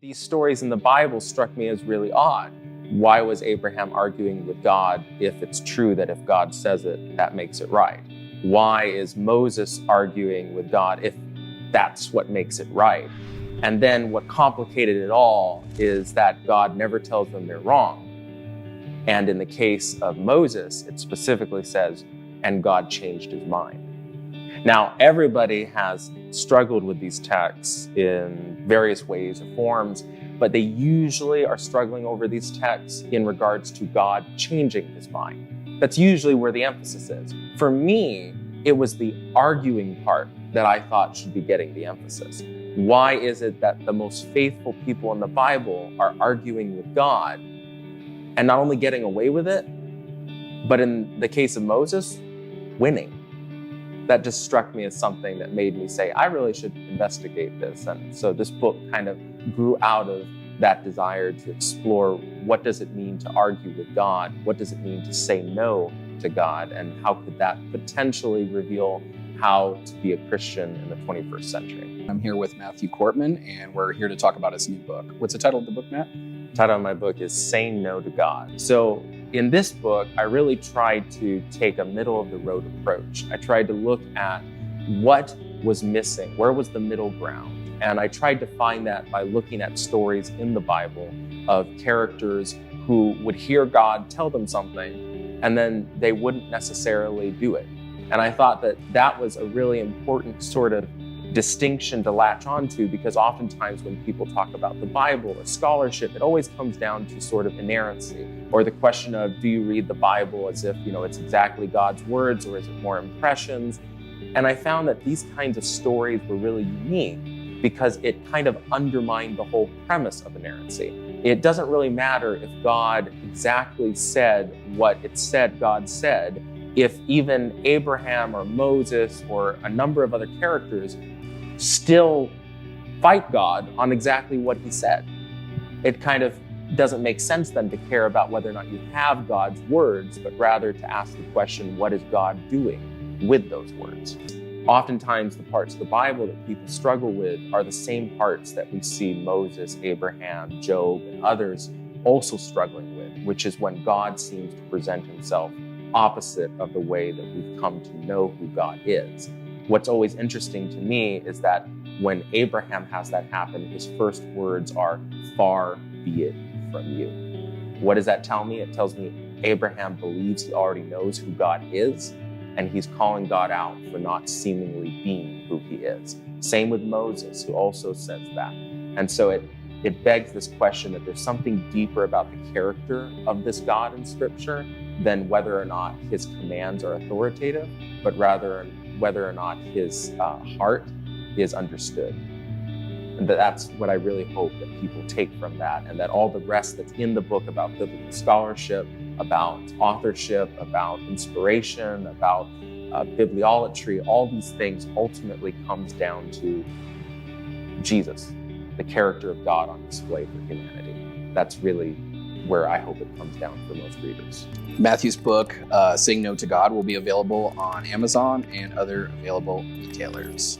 These stories in the Bible struck me as really odd. Why was Abraham arguing with God if it's true that if God says it, that makes it right? Why is Moses arguing with God if that's what makes it right? And then what complicated it all is that God never tells them they're wrong. And in the case of Moses, it specifically says, and God changed his mind. Now, everybody has struggled with these texts in various ways or forms, but they usually are struggling over these texts in regards to God changing his mind. That's usually where the emphasis is. For me, it was the arguing part that I thought should be getting the emphasis. Why is it that the most faithful people in the Bible are arguing with God and not only getting away with it, but in the case of Moses, winning? That just struck me as something that made me say, I really should investigate this. And so this book kind of grew out of that desire to explore what does it mean to argue with God? What does it mean to say no to God? And how could that potentially reveal how to be a Christian in the 21st century? I'm here with Matthew Courtman, and we're here to talk about his new book. What's the title of the book, Matt? The title of my book is Saying No to God. So in this book, I really tried to take a middle-of-the-road approach. I tried to look at what was missing, where was the middle ground? And I tried to find that by looking at stories in the Bible of characters who would hear God tell them something, and then they wouldn't necessarily do it. And I thought that that was a really important sort of distinction to latch onto, because oftentimes when people talk about the Bible or scholarship, it always comes down to sort of inerrancy, or the question of, do you read the Bible as if, it's exactly God's words, or is it more impressions? And I found that these kinds of stories were really unique because it kind of undermined the whole premise of inerrancy. It doesn't really matter if God exactly said what it said God said, if even Abraham or Moses or a number of other characters still fight God on exactly what he said. It kind of doesn't make sense then to care about whether or not you have God's words, but rather to ask the question, what is God doing with those words? Oftentimes, the parts of the Bible that people struggle with are the same parts that we see Moses, Abraham, Job, and others also struggling with, which is when God seems to present himself opposite of the way that we've come to know who God is. What's always interesting to me is that when Abraham has that happen, his first words are, "Far be it from you." What does that tell me? It tells me Abraham believes he already knows who God is, and he's calling God out for not seemingly being who he is. Same with Moses, who also says that. And so it begs this question that there's something deeper about the character of this God in Scripture than whether or not his commands are authoritative, but rather whether or not his heart is understood. And that's what I really hope that people take from that, and that all the rest that's in the book about biblical scholarship, about authorship, about inspiration, about bibliolatry, all these things ultimately comes down to Jesus, the character of God on display for humanity. That's really where I hope it comes down for most readers. Matthew's book, Saying No to God, will be available on Amazon and other available retailers.